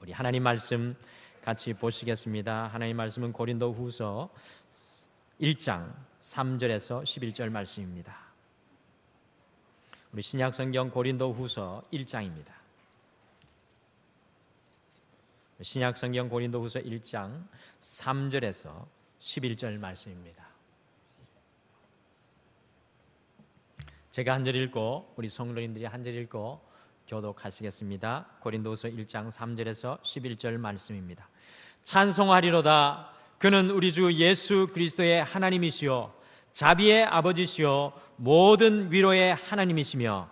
우리 하나님 말씀 같이 보시겠습니다. 하나님 말씀은 고린도후서 1장 3절에서 11절 말씀입니다. 우리 신약성경 고린도후서 1장입니다. 신약성경 고린도후서 1장 3절에서 11절 말씀입니다. 제가 한 절 읽고 우리 성도님들이 한 절 읽고 교독하시겠습니다. 고린도후서 1장 3절에서 11절 말씀입니다. 찬송하리로다. 그는 우리 주 예수 그리스도의 하나님이시요 자비의 아버지시요 모든 위로의 하나님이시며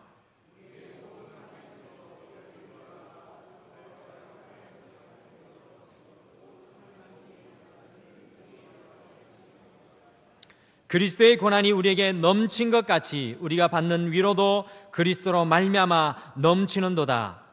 그리스도의 고난이 우리에게 넘친 것 같이 우리가 받는 위로도 그리스도로 말미암아 넘치는도다.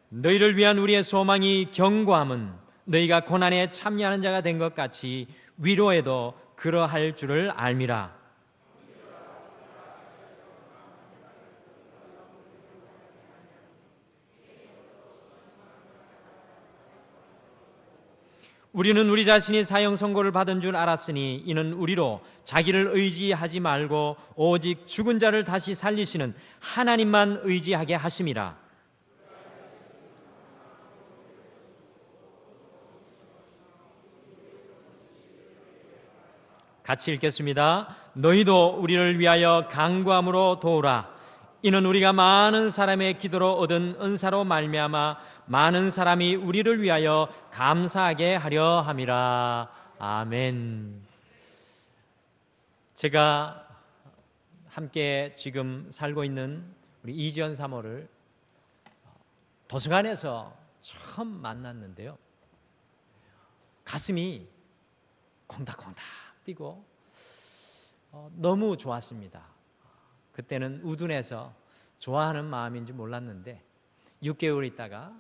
너희를 위한 우리의 소망이 견고함은 너희가 고난에 참여하는 자가 된 것 같이 위로에도 그러할 줄을 알미라. 우리는 우리 자신이 사형 선고를 받은 줄 알았으니 이는 우리로 자기를 의지하지 말고 오직 죽은 자를 다시 살리시는 하나님만 의지하게 하심이라. 같이 읽겠습니다. 너희도 우리를 위하여 간구함으로 도우라. 이는 우리가 많은 사람의 기도로 얻은 은사로 말미암아 많은 사람이 우리를 위하여 감사하게 하려 함이라. 아멘. 제가 함께 지금 살고 있는 우리 이지연 사모를 도서관에서 처음 만났는데요, 가슴이 콩닥콩닥 뛰고 너무 좋았습니다. 그때는 우둔해서 좋아하는 마음인지 몰랐는데 6개월 있다가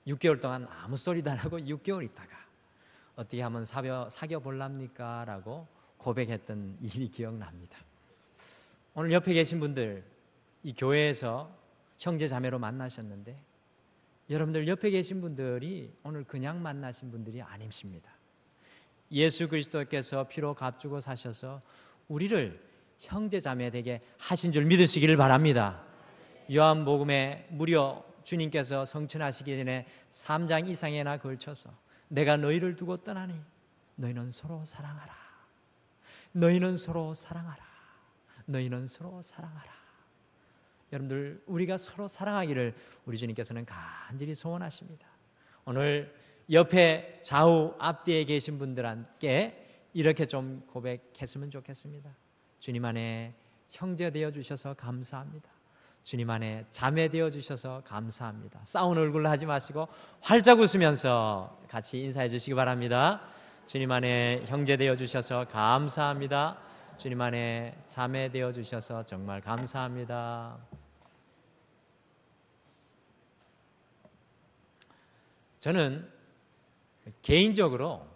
6개월 동안 아무 소리도 안 하고 6개월 있다가 어떻게 하면 사귀어 볼랍니까? 라고 고백했던 일이 기억납니다. 오늘 옆에 계신 분들 이 교회에서 형제 자매로 만나셨는데 여러분들 옆에 계신 분들이 오늘 그냥 만나신 분들이 아니십니다. 예수 그리스도께서 피로 값주고 사셔서 우리를 형제 자매 되게 하신 줄 믿으시기를 바랍니다. 요한복음에 무려 주님께서 성천하시기 전에 3장 이상에나 걸쳐서 내가 너희를 두고 떠나니 너희는 서로 사랑하라. 너희는 서로 사랑하라. 너희는 서로 사랑하라. 여러분들 우리가 서로 사랑하기를 우리 주님께서는 간절히 소원하십니다. 오늘 옆에 좌우 앞뒤에 계신 분들께 이렇게 좀 고백했으면 좋겠습니다. 주님 안에 형제 되어 주셔서 감사합니다. 주님 안에 자매 되어 주셔서 감사합니다. 싸운 얼굴로 하지 마시고 활짝 웃으면서 같이 인사해 주시기 바랍니다. 주님 안에 형제 되어 주셔서 감사합니다. 주님 안에 자매 되어 주셔서 정말 감사합니다. 저는 개인적으로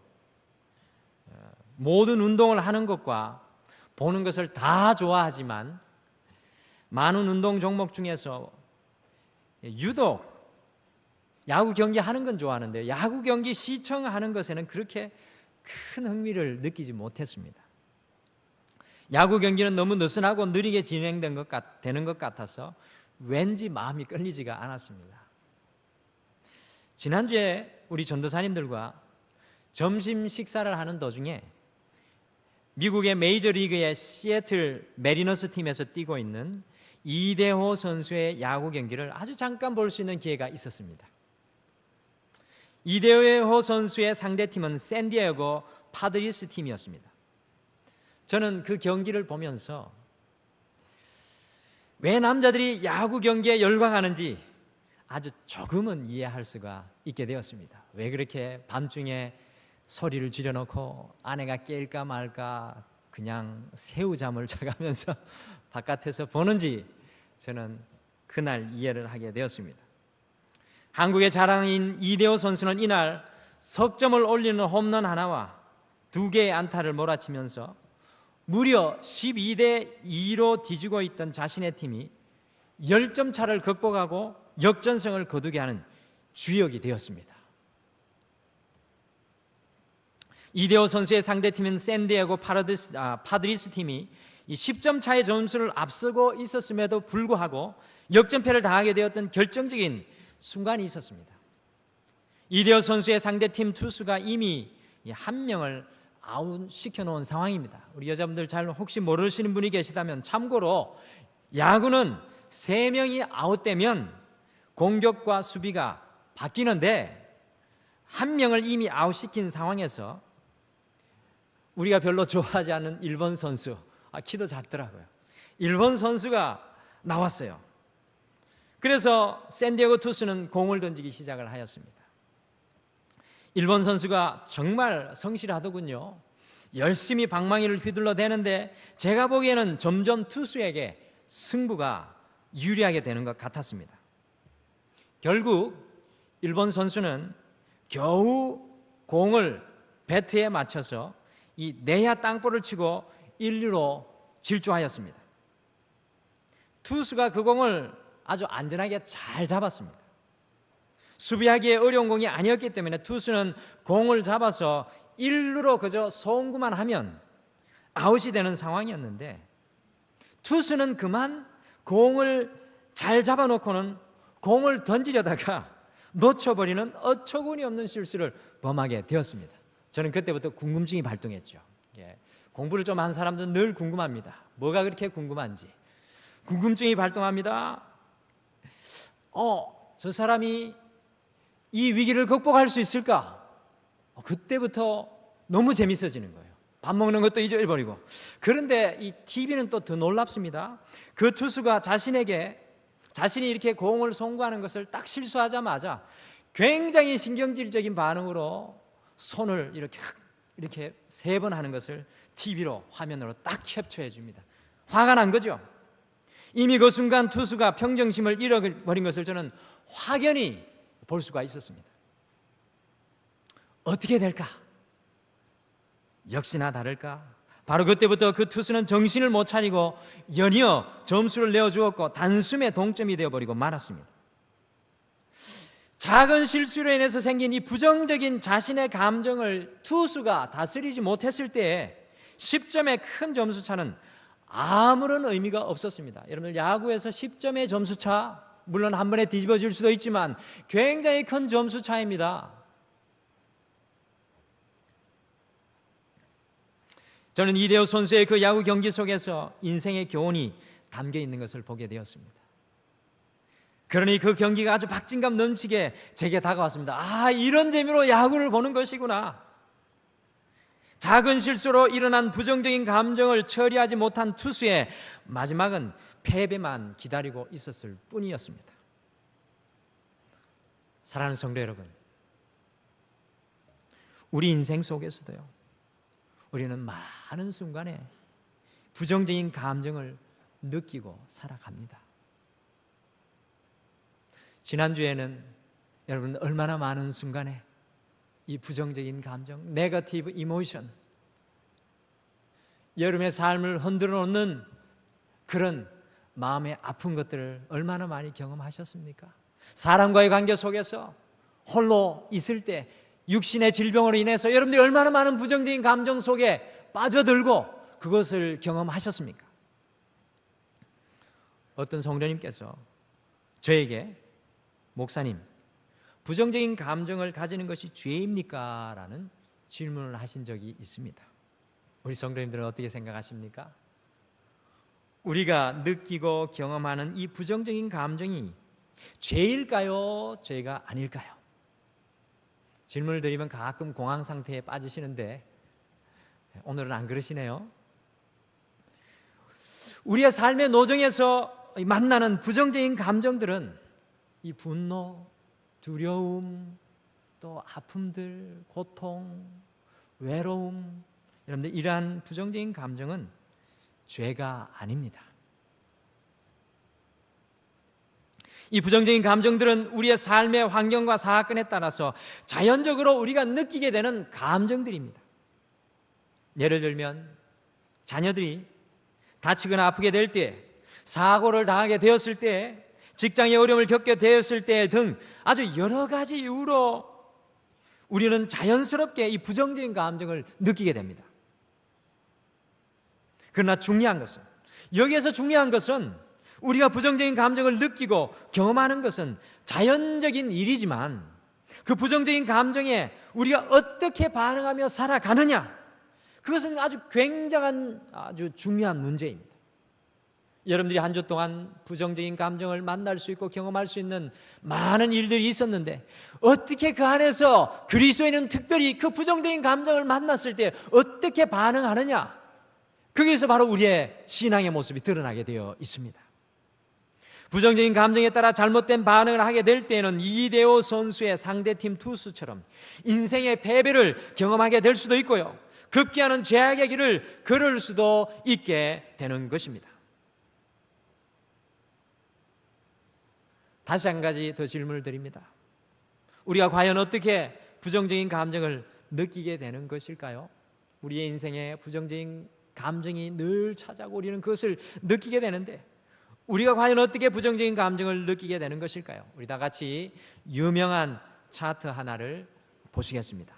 모든 운동을 하는 것과 보는 것을 다 좋아하지만 많은 운동 종목 중에서 유독 야구 경기 하는 건 좋아하는데 야구 경기 시청하는 것에는 그렇게 큰 흥미를 느끼지 못했습니다. 야구 경기는 너무 느슨하고 느리게 진행되는 것 같아서 왠지 마음이 끌리지가 않았습니다. 지난주에 우리 전도사님들과 점심 식사를 하는 도중에 미국의 메이저리그의 시애틀 메리너스 팀에서 뛰고 있는 이대호 선수의 야구 경기를 아주 잠깐 볼 수 있는 기회가 있었습니다. 이대호 선수의 상대팀은 샌디에고 파드리스 팀이었습니다. 저는 그 경기를 보면서 왜 남자들이 야구 경기에 열광하는지 아주 조금은 이해할 수가 있게 되었습니다. 왜 그렇게 밤중에 소리를 줄여놓고 아내가 깰까 말까 그냥 새우잠을 자가면서 바깥에서 보는지 저는 그날 이해를 하게 되었습니다. 한국의 자랑인 이대호 선수는 이날 석점을 올리는 홈런 하나와 2개의 안타를 몰아치면서 무려 12대 2로 뒤지고 있던 자신의 팀이 10점 차를 극복하고 역전승을 거두게 하는 주역이 되었습니다. 이대호 선수의 상대팀인 샌디에고 파드리스 팀이 10점 차의 점수를 앞서고 있었음에도 불구하고 역전패를 당하게 되었던 결정적인 순간이 있었습니다. 이대호 선수의 상대팀 투수가 이미 한 명을 아웃시켜 놓은 상황입니다. 우리 여자분들 잘 혹시 모르시는 분이 계시다면 참고로 야구는 3명이 아웃되면 공격과 수비가 바뀌는데 한 명을 이미 아웃시킨 상황에서 우리가 별로 좋아하지 않는 일본 선수, 키도 작더라고요. 일본 선수가 나왔어요. 그래서 샌디에고 투수는 공을 던지기 시작을 하였습니다. 일본 선수가 정말 성실하더군요. 열심히 방망이를 휘둘러대는데 제가 보기에는 점점 투수에게 승부가 유리하게 되는 것 같았습니다. 결국 일본 선수는 겨우 공을 배트에 맞춰서 이 내야 땅볼을 치고 1루로 질주하였습니다. 투수가 그 공을 아주 안전하게 잘 잡았습니다. 수비하기에 어려운 공이 아니었기 때문에 투수는 공을 잡아서 1루로 그저 송구만 하면 아웃이 되는 상황이었는데 투수는 그만 공을 잘 잡아놓고는 공을 던지려다가 놓쳐버리는 어처구니 없는 실수를 범하게 되었습니다. 저는 그때부터 궁금증이 발동했죠. 공부를 좀 한 사람들은 늘 궁금합니다. 뭐가 그렇게 궁금한지. 궁금증이 발동합니다. 저 사람이 이 위기를 극복할 수 있을까? 그때부터 너무 재밌어지는 거예요. 밥 먹는 것도 잊어버리고. 그런데 이 TV는 또 더 놀랍습니다. 그 투수가 자신이 이렇게 공을 송구하는 것을 딱 실수하자마자 굉장히 신경질적인 반응으로 손을 이렇게 3번 하는 것을 TV로 화면으로 딱 캡처해 줍니다. 화가 난 거죠. 이미 그 순간 투수가 평정심을 잃어버린 것을 저는 확연히 볼 수가 있었습니다. 어떻게 될까? 역시나 다를까? 바로 그때부터 그 투수는 정신을 못 차리고 연이어 점수를 내어주었고 단숨에 동점이 되어버리고 말았습니다. 작은 실수로 인해서 생긴 이 부정적인 자신의 감정을 투수가 다스리지 못했을 때에 10점의 큰 점수차는 아무런 의미가 없었습니다. 여러분들 야구에서 10점의 점수차, 물론 한 번에 뒤집어질 수도 있지만 굉장히 큰 점수차입니다. 저는 이대호 선수의 그 야구 경기 속에서 인생의 교훈이 담겨 있는 것을 보게 되었습니다. 그러니 그 경기가 아주 박진감 넘치게 제게 다가왔습니다. 이런 재미로 야구를 보는 것이구나. 작은 실수로 일어난 부정적인 감정을 처리하지 못한 투수의 마지막은 패배만 기다리고 있었을 뿐이었습니다. 사랑하는 성도 여러분, 우리 인생 속에서도요, 우리는 많은 순간에 부정적인 감정을 느끼고 살아갑니다. 지난주에는 여러분 얼마나 많은 순간에 이 부정적인 감정, 네거티브 이모션, 여러분의 삶을 흔들어 놓는 그런 마음의 아픈 것들을 얼마나 많이 경험하셨습니까? 사람과의 관계 속에서 홀로 있을 때 육신의 질병으로 인해서 여러분들이 얼마나 많은 부정적인 감정 속에 빠져들고 그것을 경험하셨습니까? 어떤 성도님께서 저에게 목사님, 부정적인 감정을 가지는 것이 죄입니까? 라는 질문을 하신 적이 있습니다. 우리 성도님들은 어떻게 생각하십니까? 우리가 느끼고 경험하는 이 부정적인 감정이 죄일까요? 죄가 아닐까요? 질문을 드리면 가끔 공황 상태에 빠지시는데 오늘은 안 그러시네요. 우리의 삶의 노정에서 만나는 부정적인 감정들은 이 분노, 두려움, 또 아픔들, 고통, 외로움, 여러분들 이러한 부정적인 감정은 죄가 아닙니다. 이 부정적인 감정들은 우리의 삶의 환경과 사건에 따라서 자연적으로 우리가 느끼게 되는 감정들입니다. 예를 들면 자녀들이 다치거나 아프게 될 때, 사고를 당하게 되었을 때, 직장에 어려움을 겪게 되었을 때 등 아주 여러 가지 이유로 우리는 자연스럽게 이 부정적인 감정을 느끼게 됩니다. 그러나 여기에서 중요한 것은 우리가 부정적인 감정을 느끼고 경험하는 것은 자연적인 일이지만 그 부정적인 감정에 우리가 어떻게 반응하며 살아가느냐, 그것은 아주 굉장한 아주 중요한 문제입니다. 여러분들이 한 주 동안 부정적인 감정을 만날 수 있고 경험할 수 있는 많은 일들이 있었는데 어떻게 그 안에서 그리스도인은 특별히 그 부정적인 감정을 만났을 때 어떻게 반응하느냐, 거기에서 바로 우리의 신앙의 모습이 드러나게 되어 있습니다. 부정적인 감정에 따라 잘못된 반응을 하게 될 때는 이대호 선수의 상대팀 투수처럼 인생의 패배를 경험하게 될 수도 있고요, 급기야는 죄악의 길을 걸을 수도 있게 되는 것입니다. 다시 한 가지 더 질문을 드립니다. 우리가 과연 어떻게 부정적인 감정을 느끼게 되는 것일까요? 우리의 인생에 부정적인 감정이 늘 찾아오고 우리는 그것을 느끼게 되는데 우리가 과연 어떻게 부정적인 감정을 느끼게 되는 것일까요? 우리 다 같이 유명한 차트 하나를 보시겠습니다.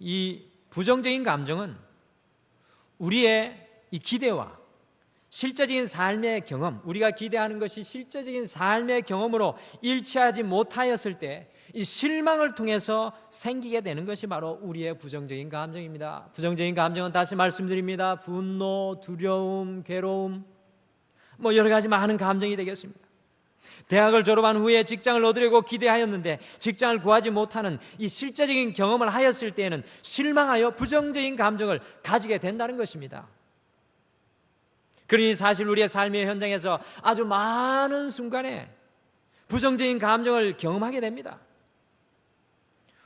이 부정적인 감정은 우리의 이 기대와 실제적인 삶의 경험, 우리가 기대하는 것이 실제적인 삶의 경험으로 일치하지 못하였을 때 이 실망을 통해서 생기게 되는 것이 바로 우리의 부정적인 감정입니다. 부정적인 감정은 다시 말씀드립니다. 분노, 두려움, 괴로움, 여러 가지 많은 감정이 되겠습니다. 대학을 졸업한 후에 직장을 얻으려고 기대하였는데 직장을 구하지 못하는 이 실제적인 경험을 하였을 때에는 실망하여 부정적인 감정을 가지게 된다는 것입니다. 그러니 사실 우리의 삶의 현장에서 아주 많은 순간에 부정적인 감정을 경험하게 됩니다.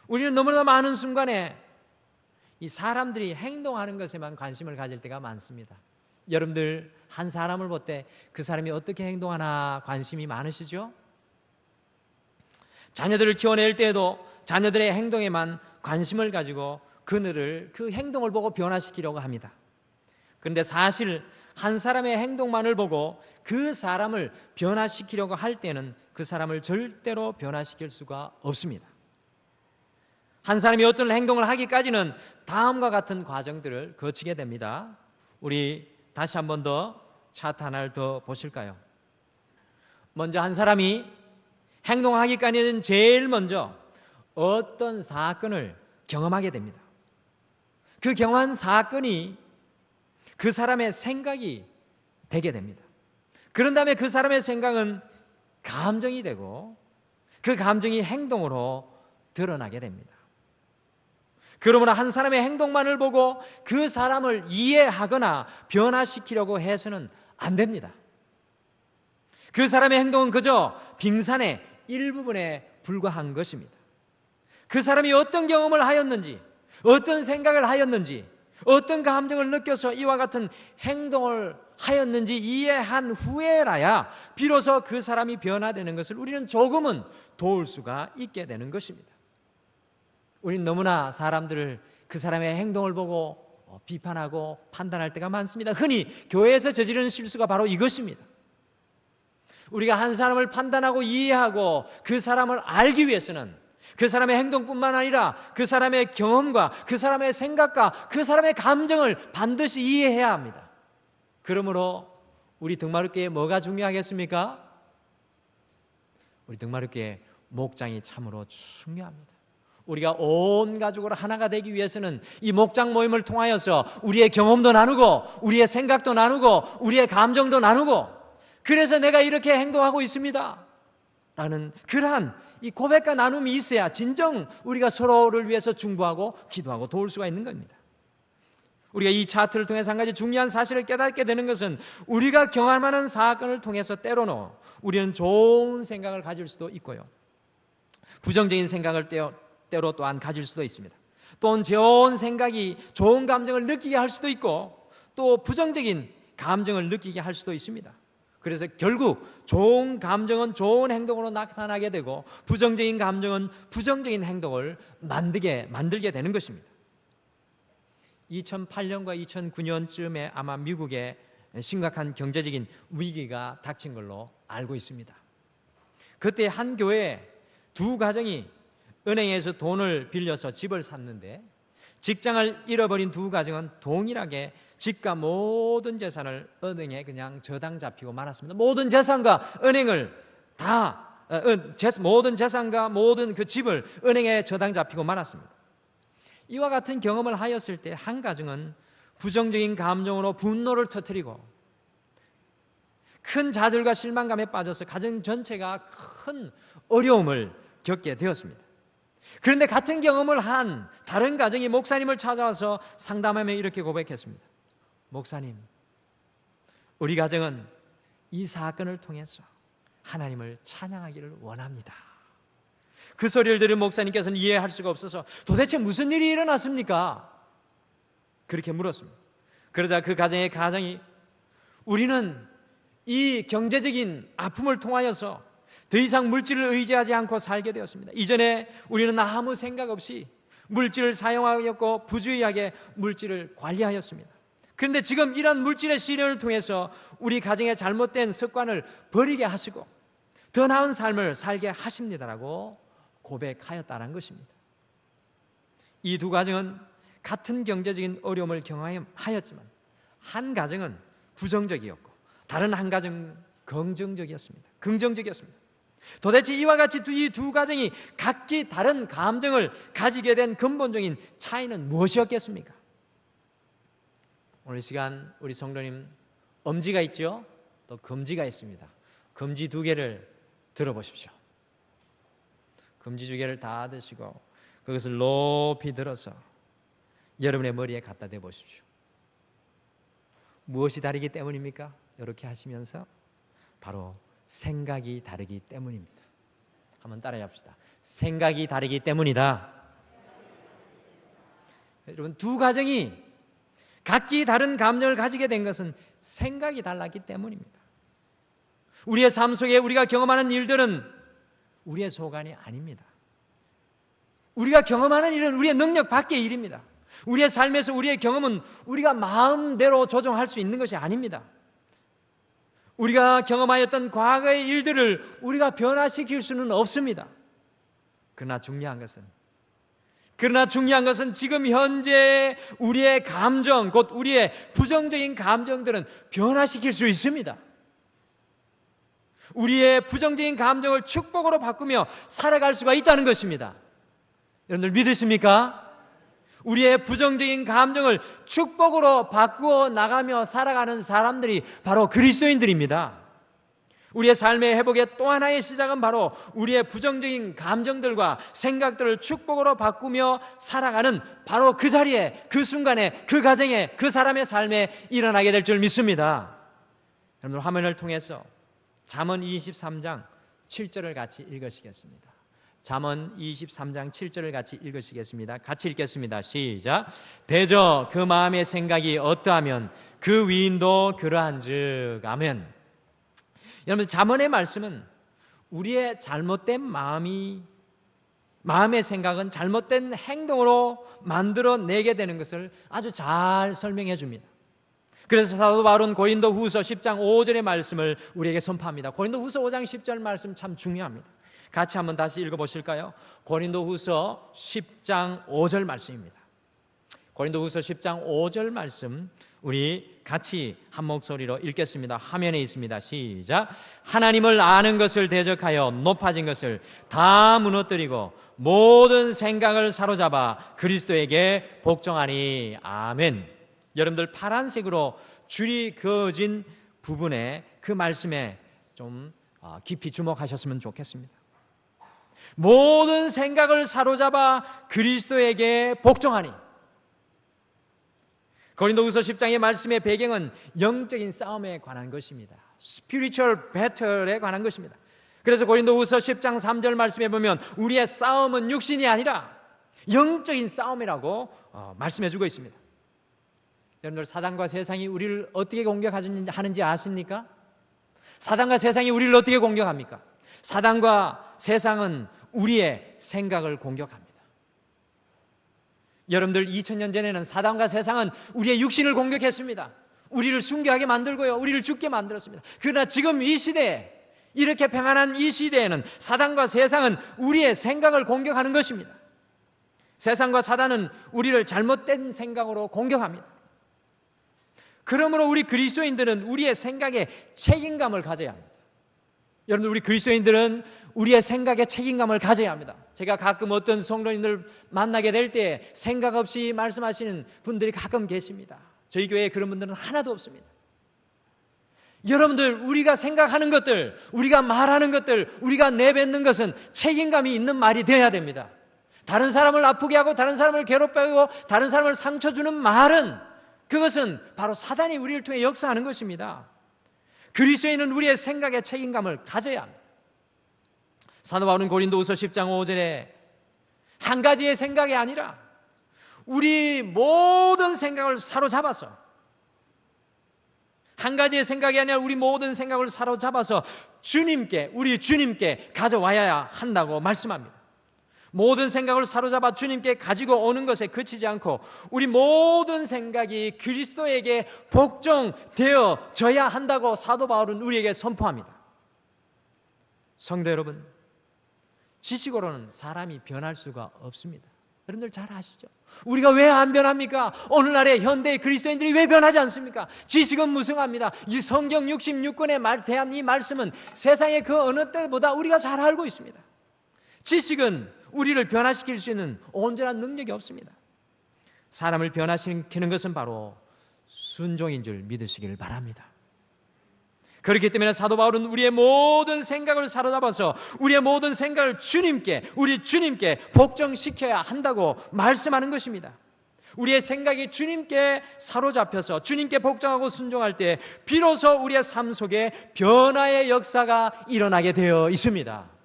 우리는 너무나 많은 순간에 이 사람들이 행동하는 것에만 관심을 가질 때가 많습니다. 여러분들 한 사람을 볼 때 그 사람이 어떻게 행동하나 관심이 많으시죠? 자녀들을 키워낼 때에도 자녀들의 행동에만 관심을 가지고 그 행동을 보고 변화시키려고 합니다. 그런데 사실 한 사람의 행동만을 보고 그 사람을 변화시키려고 할 때는 그 사람을 절대로 변화시킬 수가 없습니다. 한 사람이 어떤 행동을 하기까지는 다음과 같은 과정들을 거치게 됩니다. 우리 다시 한 번 더 차트 하나를 더 보실까요? 먼저 한 사람이 행동하기까지는 제일 먼저 어떤 사건을 경험하게 됩니다. 그 경험한 사건이 그 사람의 생각이 되게 됩니다. 그런 다음에 그 사람의 생각은 감정이 되고 그 감정이 행동으로 드러나게 됩니다. 그러므로 한 사람의 행동만을 보고 그 사람을 이해하거나 변화시키려고 해서는 안 됩니다. 그 사람의 행동은 그저 빙산의 일부분에 불과한 것입니다. 그 사람이 어떤 경험을 하였는지, 어떤 생각을 하였는지, 어떤 감정을 느껴서 이와 같은 행동을 하였는지 이해한 후에라야 비로소 그 사람이 변화되는 것을 우리는 조금은 도울 수가 있게 되는 것입니다. 우리는 너무나 사람들을 그 사람의 행동을 보고 비판하고 판단할 때가 많습니다. 흔히 교회에서 저지르는 실수가 바로 이것입니다. 우리가 한 사람을 판단하고 이해하고 그 사람을 알기 위해서는 그 사람의 행동뿐만 아니라 그 사람의 경험과 그 사람의 생각과 그 사람의 감정을 반드시 이해해야 합니다. 그러므로 우리 등마룻교회에 뭐가 중요하겠습니까? 우리 등마룻교회 목장이 참으로 중요합니다. 우리가 온 가족으로 하나가 되기 위해서는 이 목장 모임을 통하여서 우리의 경험도 나누고 우리의 생각도 나누고 우리의 감정도 나누고 그래서 내가 이렇게 행동하고 있습니다 라는 그러한 이 고백과 나눔이 있어야 진정 우리가 서로를 위해서 중보하고 기도하고 도울 수가 있는 겁니다. 우리가 이 차트를 통해서 한 가지 중요한 사실을 깨닫게 되는 것은 우리가 경험하는 사건을 통해서 때로는 우리는 좋은 생각을 가질 수도 있고요, 부정적인 생각을 때로 또한 가질 수도 있습니다. 또는 좋은 생각이 좋은 감정을 느끼게 할 수도 있고 또 부정적인 감정을 느끼게 할 수도 있습니다. 그래서 결국 좋은 감정은 좋은 행동으로 나타나게 되고 부정적인 감정은 부정적인 행동을 만들게 되는 것입니다. 2008년과 2009년쯤에 아마 미국에 심각한 경제적인 위기가 닥친 걸로 알고 있습니다. 그때 한 교회에 두 가정이 은행에서 돈을 빌려서 집을 샀는데 직장을 잃어버린 두 가정은 동일하게 집과 모든 재산을 은행에 그냥 저당 잡히고 말았습니다. 모든 재산과 은행을 모든 재산과 모든 그 집을 은행에 저당 잡히고 말았습니다. 이와 같은 경험을 하였을 때 한 가정은 부정적인 감정으로 분노를 터뜨리고 큰 좌절과 실망감에 빠져서 가정 전체가 큰 어려움을 겪게 되었습니다. 그런데 같은 경험을 한 다른 가정이 목사님을 찾아와서 상담하며 이렇게 고백했습니다. 목사님, 우리 가정은 이 사건을 통해서 하나님을 찬양하기를 원합니다. 그 소리를 들은 목사님께서는 이해할 수가 없어서 도대체 무슨 일이 일어났습니까? 그렇게 물었습니다. 그러자 그 가정이 우리는 이 경제적인 아픔을 통하여서 더 이상 물질을 의지하지 않고 살게 되었습니다. 이전에 우리는 아무 생각 없이 물질을 사용하였고 부주의하게 물질을 관리하였습니다. 그런데 지금 이런 물질의 시련을 통해서 우리 가정의 잘못된 습관을 버리게 하시고 더 나은 삶을 살게 하십니다라고 고백하였다는 것입니다. 이 두 가정은 같은 경제적인 어려움을 경험하였지만 한 가정은 부정적이었고 다른 한 가정은 긍정적이었습니다. 도대체 이와 같이 이 두 가정이 각기 다른 감정을 가지게 된 근본적인 차이는 무엇이었겠습니까? 오늘 시간 우리 성도님 엄지가 있죠? 또 금지가 있습니다. 금지 두 개를 들어보십시오. 금지 두 개를 다 드시고 그것을 높이 들어서 여러분의 머리에 갖다 대보십시오. 무엇이 다르기 때문입니까? 이렇게 하시면서 바로 생각이 다르기 때문입니다. 한번 따라해 봅시다. 생각이 다르기 때문이다. 여러분, 두 가정이 각기 다른 감정을 가지게 된 것은 생각이 달랐기 때문입니다. 우리의 삶 속에 우리가 경험하는 일들은 우리의 소관이 아닙니다. 우리가 경험하는 일은 우리의 능력 밖의 일입니다. 우리의 삶에서 우리의 경험은 우리가 마음대로 조정할 수 있는 것이 아닙니다. 우리가 경험하였던 과거의 일들을 우리가 변화시킬 수는 없습니다. 그러나 중요한 것은 지금 현재 우리의 감정, 곧 우리의 부정적인 감정들은 변화시킬 수 있습니다. 우리의 부정적인 감정을 축복으로 바꾸며 살아갈 수가 있다는 것입니다. 여러분들 믿으십니까? 우리의 부정적인 감정을 축복으로 바꾸어 나가며 살아가는 사람들이 바로 그리스도인들입니다. 우리의 삶의 회복의 또 하나의 시작은 바로 우리의 부정적인 감정들과 생각들을 축복으로 바꾸며 살아가는 바로 그 자리에, 그 순간에, 그 가정에, 그 사람의 삶에 일어나게 될 줄 믿습니다. 여러분, 화면을 통해서 잠언 23장 7절을 같이 읽으시겠습니다. 잠언 23장 7절을 같이 읽으시겠습니다. 같이 읽겠습니다. 시작. 대저 그 마음의 생각이 어떠하면 그 위인도 그러한즉. 아멘. 여러분, 잠언의 말씀은 우리의 잘못된 마음의 생각은 잘못된 행동으로 만들어내게 되는 것을 아주 잘 설명해 줍니다. 그래서 사도 바울은 고린도후서 10장 5절의 말씀을 우리에게 선포합니다. 고린도후서 5장 10절 말씀 참 중요합니다. 같이 한번 다시 읽어보실까요? 고린도후서 10장 5절 말씀입니다. 고린도후서 10장 5절 말씀 우리 같이 한 목소리로 읽겠습니다. 화면에 있습니다. 시작. 하나님을 아는 것을 대적하여 높아진 것을 다 무너뜨리고 모든 생각을 사로잡아 그리스도에게 복종하니. 아멘. 여러분들 파란색으로 줄이 그어진 부분에 그 말씀에 좀 깊이 주목하셨으면 좋겠습니다. 모든 생각을 사로잡아 그리스도에게 복종하니. 고린도후서 10장의 말씀의 배경은 영적인 싸움에 관한 것입니다. Spiritual battle에 관한 것입니다. 그래서 고린도후서 10장 3절 말씀에 보면 우리의 싸움은 육신이 아니라 영적인 싸움이라고 말씀해 주고 있습니다. 여러분들, 사단과 세상이 우리를 어떻게 공격하는지 아십니까? 사단과 세상이 우리를 어떻게 공격합니까? 사단과 세상은 우리의 생각을 공격합니다. 여러분들 2000년 전에는 사단과 세상은 우리의 육신을 공격했습니다. 우리를 순교하게 만들고요, 우리를 죽게 만들었습니다. 그러나 지금 이 시대에, 이렇게 평안한 이 시대에는 사단과 세상은 우리의 생각을 공격하는 것입니다. 세상과 사단은 우리를 잘못된 생각으로 공격합니다. 그러므로 우리 그리스도인들은 우리의 생각에 책임감을 가져야 합니다. 여러분들, 우리 그리스도인들은 우리의 생각에 책임감을 가져야 합니다. 제가 가끔 어떤 성도님들 만나게 될 때 생각 없이 말씀하시는 분들이 가끔 계십니다. 저희 교회에 그런 분들은 하나도 없습니다. 여러분들, 우리가 생각하는 것들, 우리가 말하는 것들, 우리가 내뱉는 것은 책임감이 있는 말이 되어야 됩니다. 다른 사람을 아프게 하고 다른 사람을 괴롭게 하고 다른 사람을 상처 주는 말은, 그것은 바로 사단이 우리를 통해 역사하는 것입니다. 그리스도인은 우리의 생각에 책임감을 가져야 합니다. 사도 바울은 고린도후서 10장 5절에 한 가지의 생각이 아니라 우리 모든 생각을 사로잡아서, 한 가지의 생각이 아니라 우리 모든 생각을 사로잡아서 주님께, 우리 주님께 가져와야 한다고 말씀합니다. 모든 생각을 사로잡아 주님께 가지고 오는 것에 그치지 않고 우리 모든 생각이 그리스도에게 복종되어져야 한다고 사도 바울은 우리에게 선포합니다. 성도 여러분, 지식으로는 사람이 변할 수가 없습니다. 여러분들 잘 아시죠? 우리가 왜 안 변합니까? 오늘날의 현대의 그리스도인들이 왜 변하지 않습니까? 지식은 무성합니다. 이 성경 66권에 대한 이 말씀은 세상의 그 어느 때보다 우리가 잘 알고 있습니다. 지식은 우리를 변화시킬 수 있는 온전한 능력이 없습니다. 사람을 변화시키는 것은 바로 순종인 줄 믿으시길 바랍니다. 그렇기 때문에 사도 바울은 우리의 모든 생각을 사로잡아서 우리의 모든 생각을 우리 주님께 복종시켜야 한다고 말씀하는 것입니다. 우리의 생각이 주님께 사로잡혀서 주님께 복종하고 순종할 때 비로소 우리의 삶 속에 변화의 역사가 일어나게 되어 있습니다.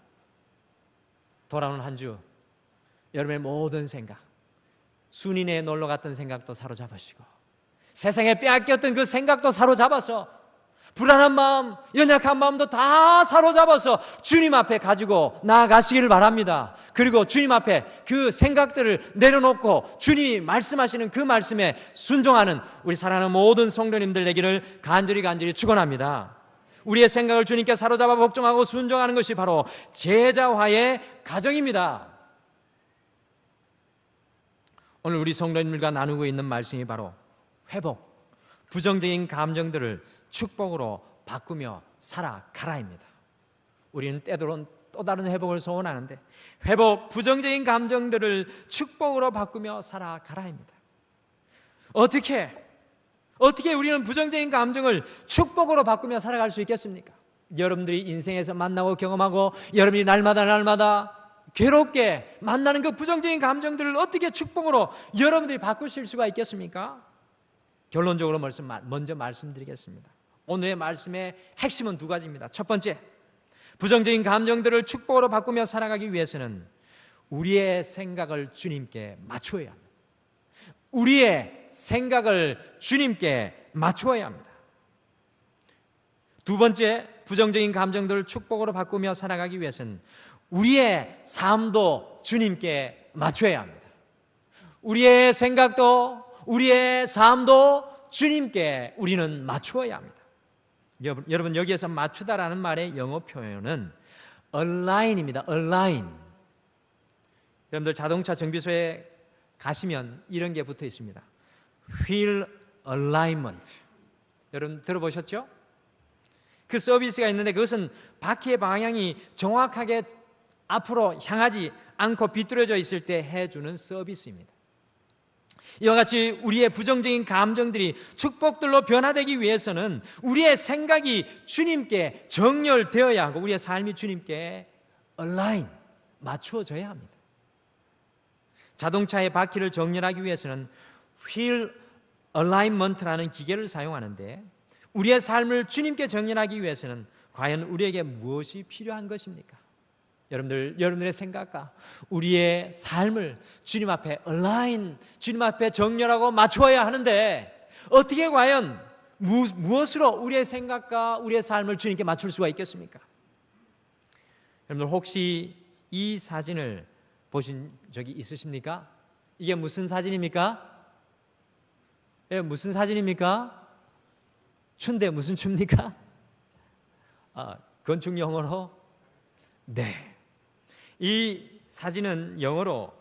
돌아오는 한 주, 여러분의 모든 생각, 순인에 놀러 갔던 생각도 사로잡으시고 세상에 빼앗겼던 그 생각도 사로잡아서 불안한 마음, 연약한 마음도 다 사로잡아서 주님 앞에 가지고 나아가시기를 바랍니다. 그리고 주님 앞에 그 생각들을 내려놓고 주님이 말씀하시는 그 말씀에 순종하는 우리 사랑하는 모든 성도님들 되기를 간절히 축원합니다. 우리의 생각을 주님께 사로잡아 복종하고 순종하는 것이 바로 제자화의 과정입니다. 오늘 우리 성도님들과 나누고 있는 말씀이 바로 회복, 부정적인 감정들을 축복으로 바꾸며 살아가라입니다. 우리는 때로는 또 다른 회복을 소원하는데 회복, 부정적인 감정들을 축복으로 바꾸며 살아가라입니다. 어떻게 우리는 부정적인 감정을 축복으로 바꾸며 살아갈 수 있겠습니까? 여러분들이 인생에서 만나고 경험하고 여러분이 날마다 괴롭게 만나는 그 부정적인 감정들을 어떻게 축복으로 여러분들이 바꾸실 수가 있겠습니까? 결론적으로 먼저 말씀드리겠습니다. 오늘의 말씀의 핵심은 두 가지입니다. 첫 번째, 부정적인 감정들을 축복으로 바꾸며 살아가기 위해서는 우리의 생각을 주님께 맞추어야 합니다. 우리의 생각을 주님께 맞추어야 합니다. 두 번째, 부정적인 감정들을 축복으로 바꾸며 살아가기 위해서는 우리의 삶도 주님께 맞춰야 합니다. 우리의 생각도 우리의 삶도 주님께 우리는 맞추어야 합니다. 여러분, 여기에서 맞추다라는 말의 영어 표현은 align입니다. align. 여러분들 자동차 정비소에 가시면 이런 게 붙어 있습니다. wheel alignment. 여러분 들어보셨죠? 그 서비스가 있는데 그것은 바퀴의 방향이 정확하게 앞으로 향하지 않고 비뚤어져 있을 때 해주는 서비스입니다. 이와 같이 우리의 부정적인 감정들이 축복들로 변화되기 위해서는 우리의 생각이 주님께 정렬되어야 하고 우리의 삶이 주님께 align, 맞추어져야 합니다. 자동차의 바퀴를 정렬하기 위해서는 wheel alignment라는 기계를 사용하는데 우리의 삶을 주님께 정렬하기 위해서는 과연 우리에게 무엇이 필요한 것입니까? 여러분들의 생각과 우리의 삶을 주님 앞에 align, 주님 앞에 정렬하고 맞추어야 하는데 어떻게 과연 무엇으로 우리의 생각과 우리의 삶을 주님께 맞출 수가 있겠습니까? 여러분들 혹시 이 사진을 보신 적이 있으십니까? 이게 무슨 사진입니까? 무슨 사진입니까? 추인데 무슨 추입니까? 건축 용어로? 네. 이 사진은 영어로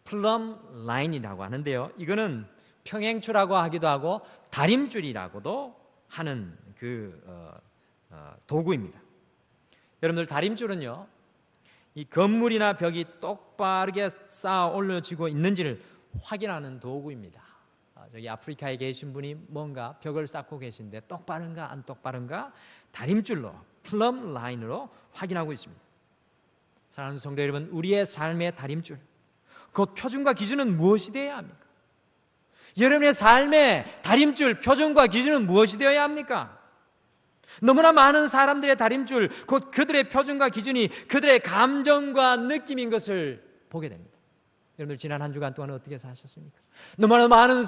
플럼 라인이라고 하는데요. 이거는 평행추라고 하기도 하고 다림줄이라고도 하는 도구입니다. 여러분들 다림줄은요, 이 건물이나 벽이 똑바르게 쌓아 올려지고 있는지를 확인하는 도구입니다. 저기 아프리카에 계신 분이 뭔가 벽을 쌓고 계신데 똑바른가 안 똑바른가 다림줄로 플럼 라인으로 확인하고 있습니다. 사랑하는 성도 여러분, 우리의 삶의 다림줄, 그 표준과 기준은 무엇이 되어야 합니까? 여러분의 삶의 다림줄, 표준과 기준은 무엇이 되어야 합니까? 너무나 많은 사람들의 다림줄, 곧 그들의 표준과 기준이 그들의 감정과 느낌인 것을 보게 됩니다. 여러분들 지난 한 주간 동안 어떻게 사셨습니까? 너무나 많은,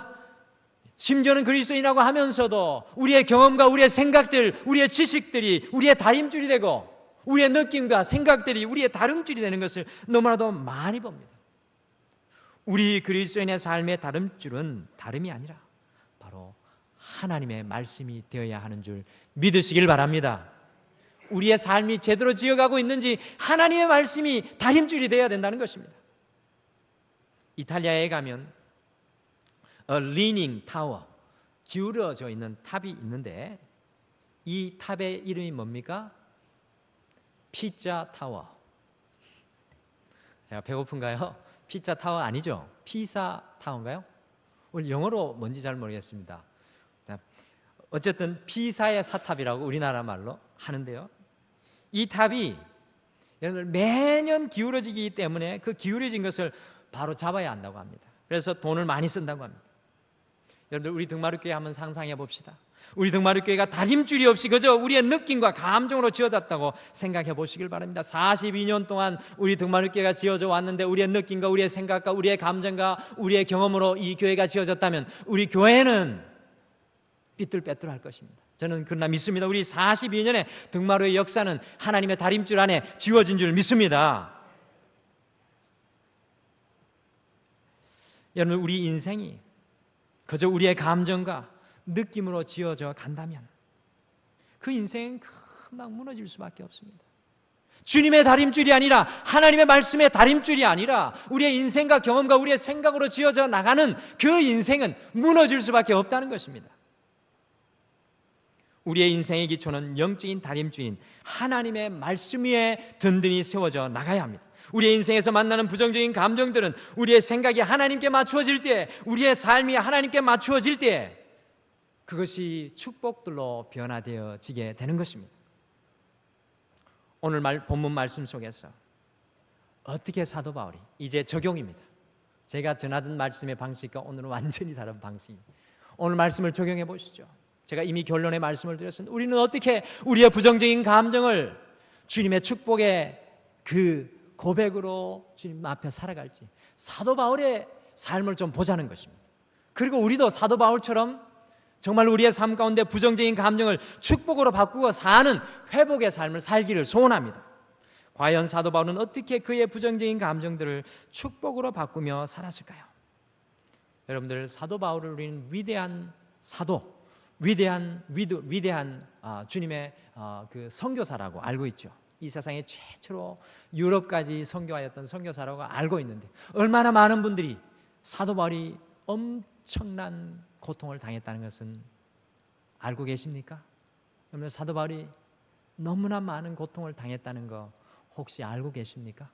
심지어는 그리스도인이라고 하면서도 우리의 경험과 우리의 생각들, 우리의 지식들이 우리의 다림줄이 되고 우리의 느낌과 생각들이 우리의 다림줄이 되는 것을 너무나도 많이 봅니다. 우리 그리스도인의 삶의 다림줄은 다름이 아니라 바로 하나님의 말씀이 되어야 하는 줄 믿으시길 바랍니다. 우리의 삶이 제대로 지어가고 있는지 하나님의 말씀이 다림줄이 되어야 된다는 것입니다. 이탈리아에 가면 A Leaning Tower, 기울어져 있는 탑이 있는데 이 탑의 이름이 뭡니까? 피자 타워. 제가 배고픈가요? 피자 타워 아니죠? 피사 타워인가요? 오늘 영어로 뭔지 잘 모르겠습니다. 어쨌든 피사의 사탑이라고 우리나라 말로 하는데요, 이 탑이 여러분 매년 기울어지기 때문에 그 기울어진 것을 바로 잡아야 한다고 합니다. 그래서 돈을 많이 쓴다고 합니다. 여러분들 우리 등마루교회 한번 상상해 봅시다. 우리 등마루교회가 다림줄이 없이 그저 우리의 느낌과 감정으로 지어졌다고 생각해 보시길 바랍니다. 42년 동안 우리 등마루교회가 지어져 왔는데 우리의 느낌과 우리의 생각과 우리의 감정과 우리의 경험으로 이 교회가 지어졌다면 우리 교회는 삐뚤빼뚤할 것입니다. 저는 그러나 믿습니다. 우리 42년의 등마루의 역사는 하나님의 다림줄 안에 지워진 줄 믿습니다. 여러분, 우리 인생이 그저 우리의 감정과 느낌으로 지어져 간다면 그 인생은 금방 무너질 수밖에 없습니다. 주님의 다림줄이 아니라 하나님의 말씀의 다림줄이 아니라 우리의 인생과 경험과 우리의 생각으로 지어져 나가는 그 인생은 무너질 수밖에 없다는 것입니다. 우리의 인생의 기초는 영적인 다림줄인 하나님의 말씀 위에 든든히 세워져 나가야 합니다. 우리의 인생에서 만나는 부정적인 감정들은 우리의 생각이 하나님께 맞추어질 때, 우리의 삶이 하나님께 맞추어질 때 그것이 축복들로 변화되어지게 되는 것입니다. 오늘 본문 말씀 속에서 어떻게 사도 바울이, 이제 적용입니다. 제가 전하던 말씀의 방식과 오늘은 완전히 다른 방식입니다. 오늘 말씀을 적용해 보시죠. 제가 이미 결론의 말씀을 드렸습니다. 우리는 어떻게 우리의 부정적인 감정을 주님의 축복의 그 고백으로 주님 앞에 살아갈지 사도 바울의 삶을 좀 보자는 것입니다. 그리고 우리도 사도 바울처럼 정말 우리의 삶 가운데 부정적인 감정을 축복으로 바꾸어 사는 회복의 삶을 살기를 소원합니다. 과연 사도 바울은 어떻게 그의 부정적인 감정들을 축복으로 바꾸며 살았을까요? 여러분들, 사도 바울을 우리는 위대한 사도, 위대한 주님의 그 선교사라고 알고 있죠. 이 세상에 최초로 유럽까지 선교하였던 선교사라고 알고 있는데 얼마나 많은 분들이 사도 바울이 엄청난 고통을 당했다는 것은 알고 계십니까? 여러분, 사도 바울이 너무나 많은 고통을 당했다는 거 혹시 알고 계십니까?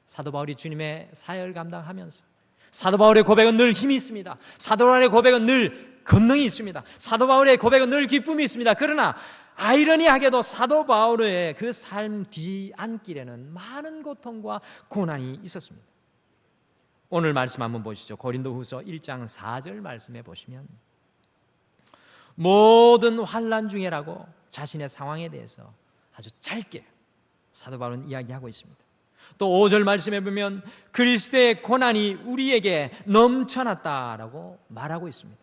사도 바울이 주님의 사역을 감당하면서 사도 바울의 고백은 늘 힘이 있습니다. 사도 바울의 고백은 늘 권능이 있습니다. 사도 바울의 고백은 늘 기쁨이 있습니다. 그러나 아이러니하게도 사도 바울의 그 삶 뒤안길에는 많은 고통과 고난이 있었습니다. 오늘 말씀 한번 보시죠. 고린도후서 1장 4절 말씀해 보시면 모든 환난 중에라고 자신의 상황에 대해서 아주 짧게 사도 바울은 이야기하고 있습니다. 또 5절 말씀해 보면 그리스도의 고난이 우리에게 넘쳐났다라고 말하고 있습니다.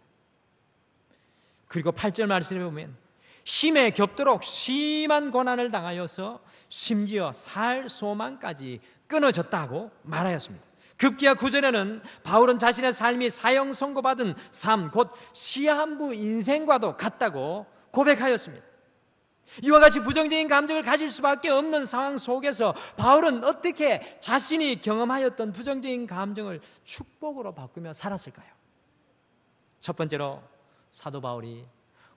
그리고 8절 말씀에 보면 힘에 겹도록 심한 고난을 당하여서 심지어 살 소망까지 끊어졌다고 말하였습니다. 급기야 9절에는 바울은 자신의 삶이 사형 선고받은 삶, 곧 시한부 인생과도 같다고 고백하였습니다. 이와 같이 부정적인 감정을 가질 수밖에 없는 상황 속에서 바울은 어떻게 자신이 경험하였던 부정적인 감정을 축복으로 바꾸며 살았을까요? 첫 번째로 사도 바울이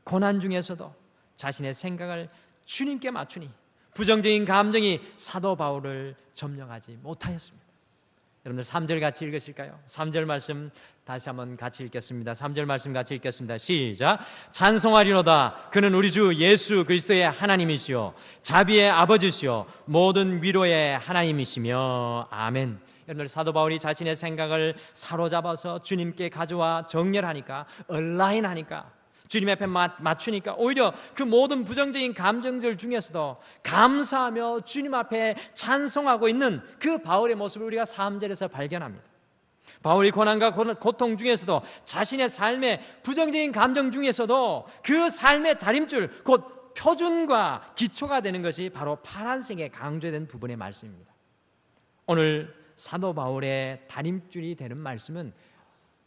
고난 중에서도 자신의 생각을 주님께 맞추니 부정적인 감정이 사도 바울을 점령하지 못하였습니다. 여러분들 3절 같이 읽으실까요? 3절 말씀 다시 한번 같이 읽겠습니다. 3절 말씀 같이 읽겠습니다. 시작. 찬송하리로다. 그는 우리 주 예수 그리스도의 하나님이시요 자비의 아버지시요 모든 위로의 하나님이시며 아멘. 여러분들 사도 바울이 자신의 생각을 사로잡아서 주님께 가져와 정렬하니까, 얼라인하니까, 주님 앞에 맞추니까 오히려 그 모든 부정적인 감정들 중에서도 감사하며 주님 앞에 찬송하고 있는 그 바울의 모습을 우리가 3절에서 발견합니다. 바울이 고난과 고통 중에서도 자신의 삶의 부정적인 감정 중에서도 그 삶의 다림줄, 곧 표준과 기초가 되는 것이 바로 파란색에 강조된 부분의 말씀입니다. 오늘 사도 바울의 다림줄이 되는 말씀은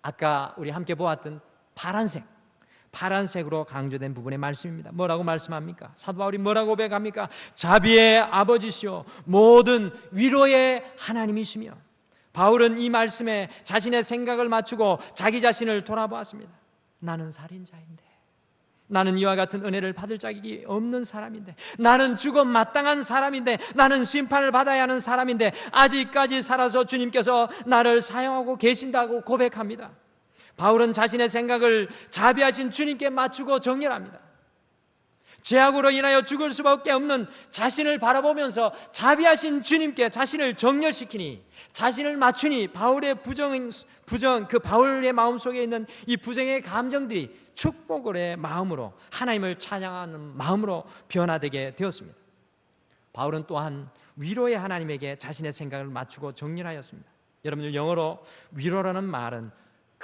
아까 우리 함께 보았던 파란색으로 강조된 부분의 말씀입니다. 뭐라고 말씀합니까? 사도 바울이 뭐라고 고백합니까? 자비의 아버지시오 모든 위로의 하나님이시며, 바울은 이 말씀에 자신의 생각을 맞추고 자기 자신을 돌아보았습니다. 나는 살인자인데, 나는 이와 같은 은혜를 받을 자격이 없는 사람인데, 나는 죽음 마땅한 사람인데, 나는 심판을 받아야 하는 사람인데 아직까지 살아서 주님께서 나를 사용하고 계신다고 고백합니다. 바울은 자신의 생각을 자비하신 주님께 맞추고 정렬합니다. 죄악으로 인하여 죽을 수밖에 없는 자신을 바라보면서 자비하신 주님께 자신을 정렬시키니, 자신을 맞추니 바울의 바울의 마음속에 있는 이 부정의 감정들이 축복의 마음으로, 하나님을 찬양하는 마음으로 변화되게 되었습니다. 바울은 또한 위로의 하나님에게 자신의 생각을 맞추고 정렬하였습니다. 여러분들 영어로 위로라는 말은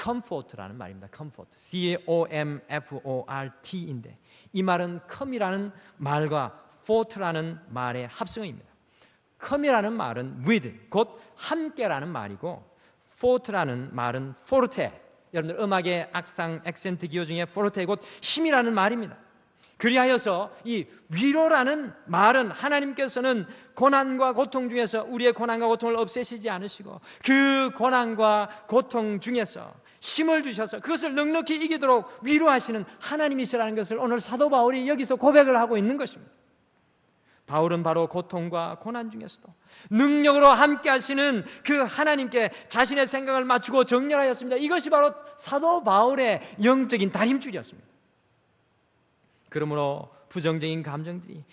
comfort라는 말입니다. comfort, C-O-M-F-O-R-T인데 이 말은 come이라는 말과 fort라는 말의 합성어입니다. come이라는 말은 with, 곧 함께라는 말이고, fort라는 말은 forte, 여러분들 음악의 악상, 액센트 기호 중에 forte, 곧 힘이라는 말입니다. 그리하여서 이 위로라는 말은 하나님께서는 고난과 고통 중에서 우리의 고난과 고통을 없애시지 않으시고 그 고난과 고통 중에서 힘을 주셔서 그것을 넉넉히 이기도록 위로하시는 하나님이시라는 것을 오늘 사도 바울이 여기서 고백을 하고 있는 것입니다. 바울은 바로 고통과 고난 중에서도 능력으로 함께 하시는 그 하나님께 자신의 생각을 맞추고 정렬하였습니다. 이것이 바로 사도 바울의 영적인 다림줄이었습니다. 그러므로 부정적인 감정들이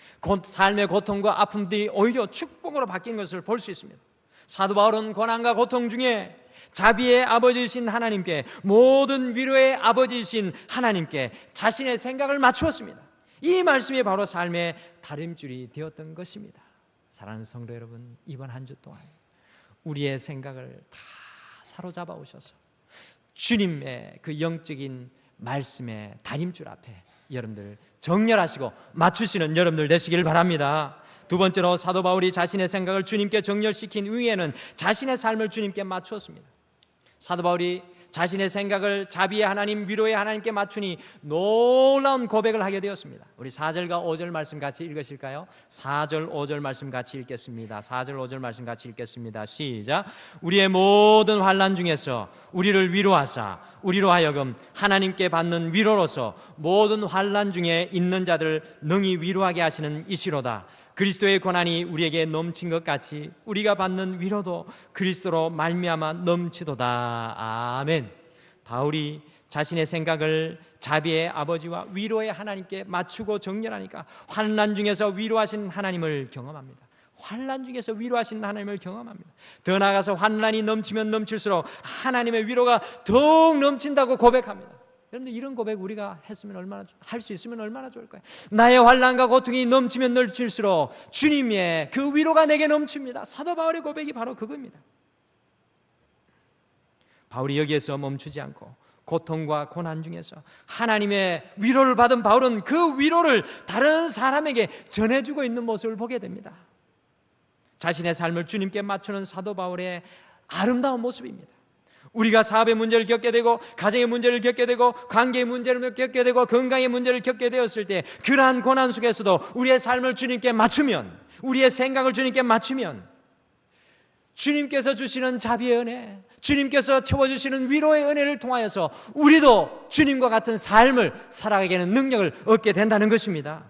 삶의 고통과 아픔들이 오히려 축복으로 바뀌는 것을 볼 수 있습니다. 사도 바울은 고난과 고통 중에 자비의 아버지이신 하나님께, 모든 위로의 아버지이신 하나님께 자신의 생각을 맞추었습니다. 이 말씀이 바로 삶의 다림줄이 되었던 것입니다. 사랑하는 성도 여러분, 이번 한 주 동안 우리의 생각을 다 사로잡아 오셔서 주님의 그 영적인 말씀의 다림줄 앞에 여러분들 정렬하시고 맞추시는 여러분들 되시길 바랍니다. 두 번째로 사도 바울이 자신의 생각을 주님께 정렬시킨 이후에는 자신의 삶을 주님께 맞추었습니다. 사도 바울이 자신의 생각을 자비의 하나님, 위로의 하나님께 맞추니 놀라운 고백을 하게 되었습니다. 우리 4절과 5절 말씀 같이 읽으실까요? 4절, 5절 말씀 같이 읽겠습니다. 4절, 5절 말씀 같이 읽겠습니다. 시작. 우리의 모든 환난 중에서 우리를 위로하사 우리로 하여금 하나님께 받는 위로로서 모든 환난 중에 있는 자들 능히 위로하게 하시는 이시로다. 그리스도의 고난이 우리에게 넘친 것 같이 우리가 받는 위로도 그리스도로 말미암아 넘치도다. 아멘. 바울이 자신의 생각을 자비의 아버지와 위로의 하나님께 맞추고 정렬하니까 환난 중에서 위로하신 하나님을 경험합니다. 환난 중에서 위로하시는 하나님을 경험합니다. 더 나아가서 환난이 넘치면 넘칠수록 하나님의 위로가 더욱 넘친다고 고백합니다. 그런데 이런 고백 우리가 했으면 할 수 있으면 얼마나 좋을까요? 나의 환난과 고통이 넘치면 넘칠수록 주님의 그 위로가 내게 넘칩니다. 사도 바울의 고백이 바로 그겁니다. 바울이 여기에서 멈추지 않고 고통과 고난 중에서 하나님의 위로를 받은 바울은 그 위로를 다른 사람에게 전해주고 있는 모습을 보게 됩니다. 자신의 삶을 주님께 맞추는 사도 바울의 아름다운 모습입니다. 우리가 사업의 문제를 겪게 되고 가정의 문제를 겪게 되고 관계의 문제를 겪게 되고 건강의 문제를 겪게 되었을 때 그러한 고난 속에서도 우리의 삶을 주님께 맞추면, 우리의 생각을 주님께 맞추면 주님께서 주시는 자비의 은혜, 주님께서 채워주시는 위로의 은혜를 통하여서 우리도 주님과 같은 삶을 살아가게 하는 능력을 얻게 된다는 것입니다.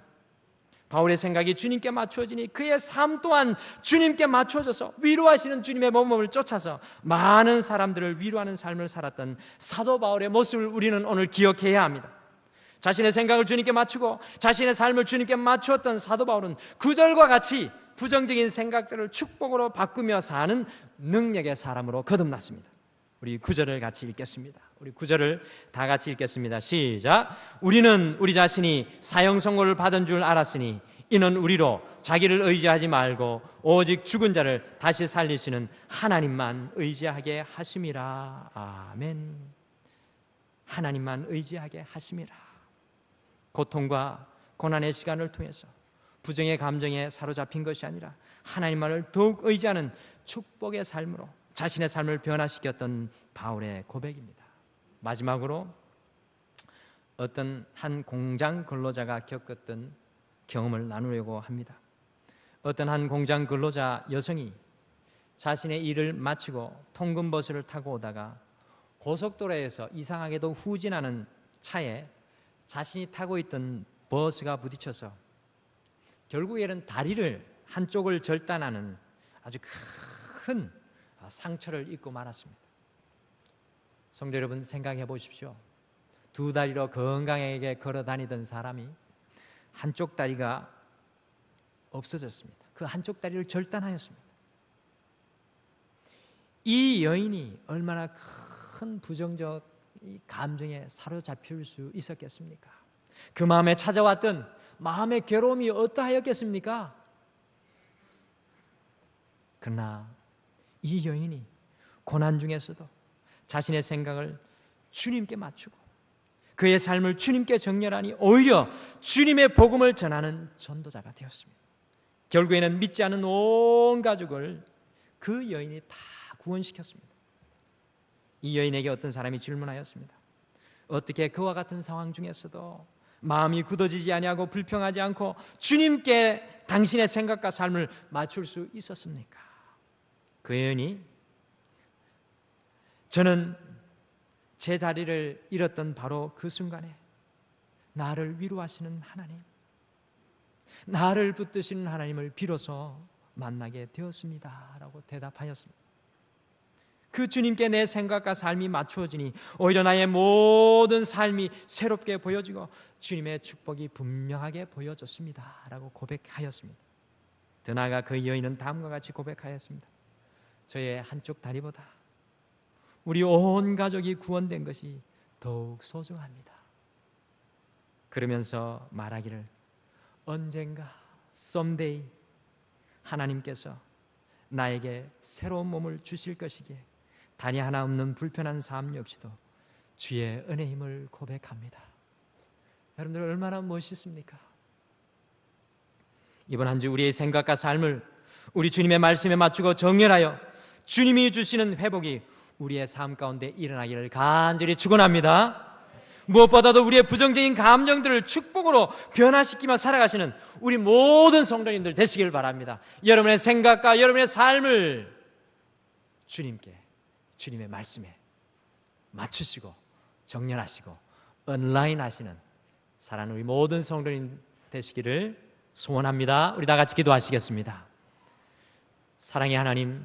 바울의 생각이 주님께 맞추어지니 그의 삶 또한 주님께 맞추어져서 위로하시는 주님의 몸을 쫓아서 많은 사람들을 위로하는 삶을 살았던 사도 바울의 모습을 우리는 오늘 기억해야 합니다. 자신의 생각을 주님께 맞추고 자신의 삶을 주님께 맞추었던 사도 바울은 구절과 같이 부정적인 생각들을 축복으로 바꾸며 사는 능력의 사람으로 거듭났습니다. 우리 구절을 같이 읽겠습니다. 우리 구절을 다 같이 읽겠습니다. 시작. 우리는 우리 자신이 사형 선고를 받은 줄 알았으니 이는 우리로 자기를 의지하지 말고 오직 죽은 자를 다시 살리시는 하나님만 의지하게 하심이라. 아멘. 하나님만 의지하게 하심이라. 고통과 고난의 시간을 통해서 부정의 감정에 사로잡힌 것이 아니라 하나님만을 더욱 의지하는 축복의 삶으로 자신의 삶을 변화시켰던 바울의 고백입니다. 마지막으로 어떤 한 공장 근로자가 겪었던 경험을 나누려고 합니다. 어떤 한 공장 근로자 여성이 자신의 일을 마치고 통근버스를 타고 오다가 고속도로에서 이상하게도 후진하는 차에 자신이 타고 있던 버스가 부딪혀서 결국에는 다리를 한쪽을 절단하는 아주 큰 상처를 입고 말았습니다. 성도 여러분, 생각해 보십시오. 두 다리로 건강하게 걸어 다니던 사람이 한쪽 다리가 없어졌습니다. 그 한쪽 다리를 절단하였습니다. 이 여인이 얼마나 큰 부정적 감정에 사로잡힐 수 있었겠습니까? 그 마음에 찾아왔던 마음의 괴로움이 어떠하였겠습니까? 그러나 이 여인이 고난 중에서도 자신의 생각을 주님께 맞추고 그의 삶을 주님께 정렬하니 오히려 주님의 복음을 전하는 전도자가 되었습니다. 결국에는 믿지 않은 온 가족을 그 여인이 다 구원시켰습니다. 이 여인에게 어떤 사람이 질문하였습니다. 어떻게 그와 같은 상황 중에서도 마음이 굳어지지 아니하고 불평하지 않고 주님께 당신의 생각과 삶을 맞출 수 있었습니까? 그 여인이 저는 제 자리를 잃었던 바로 그 순간에 나를 위로하시는 하나님, 나를 붙드시는 하나님을 비로소 만나게 되었습니다 라고 대답하였습니다. 그 주님께 내 생각과 삶이 맞추어지니 오히려 나의 모든 삶이 새롭게 보여지고 주님의 축복이 분명하게 보여졌습니다 라고 고백하였습니다. 더 나아가 그 여인은 다음과 같이 고백하였습니다. 저의 한쪽 다리보다 우리 온 가족이 구원된 것이 더욱 소중합니다. 그러면서 말하기를 언젠가 someday 하나님께서 나에게 새로운 몸을 주실 것이기에 다리 하나 없는 불편한 삶 역시도 주의 은혜임을 고백합니다. 여러분들 얼마나 멋있습니까? 이번 한 주 우리의 생각과 삶을 우리 주님의 말씀에 맞추고 정렬하여 주님이 주시는 회복이 우리의 삶 가운데 일어나기를 간절히 축원합니다. 무엇보다도 우리의 부정적인 감정들을 축복으로 변화시키며 살아가시는 우리 모든 성도님들 되시길 바랍니다. 여러분의 생각과 여러분의 삶을 주님의 말씀에 맞추시고 정렬하시고 온라인하시는 사랑하는 우리 모든 성도님 되시기를 소원합니다. 우리 다 같이 기도하시겠습니다. 사랑의 하나님,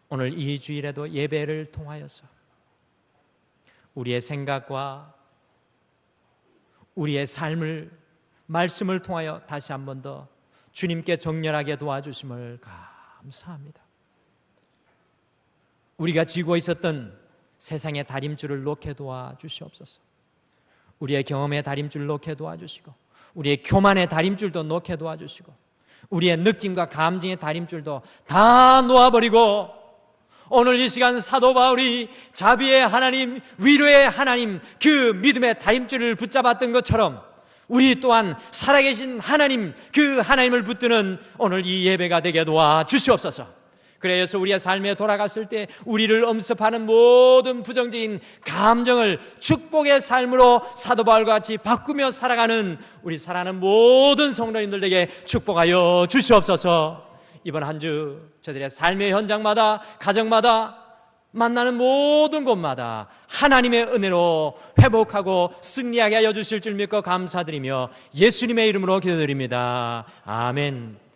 오늘 이 주일에도 예배를 통하여서 우리의 생각과 우리의 삶을 말씀을 통하여 다시 한 번 더 주님께 정렬하게 도와주심을 감사합니다. 우리가 지고 있었던 세상의 다림줄을 놓게 도와주시옵소서. 우리의 경험의 다림줄 놓게 도와주시고 우리의 교만의 다림줄도 놓게 도와주시고 우리의 느낌과 감정의 다림줄도 다 놓아버리고 오늘 이 시간 사도 바울이 자비의 하나님, 위로의 하나님, 그 믿음의 다림줄을 붙잡았던 것처럼 우리 또한 살아계신 하나님, 그 하나님을 붙드는 오늘 이 예배가 되게 도와 주시옵소서. 그래서 우리의 삶에 돌아갔을 때 우리를 엄습하는 모든 부정적인 감정을 축복의 삶으로 사도 바울과 같이 바꾸며 살아가는 우리 사랑하는 모든 성도님들에게 축복하여 주시옵소서. 이번 한 주 저들의 삶의 현장마다, 가정마다, 만나는 모든 곳마다 하나님의 은혜로 회복하고 승리하게 하여 주실 줄 믿고 감사드리며 예수님의 이름으로 기도드립니다. 아멘.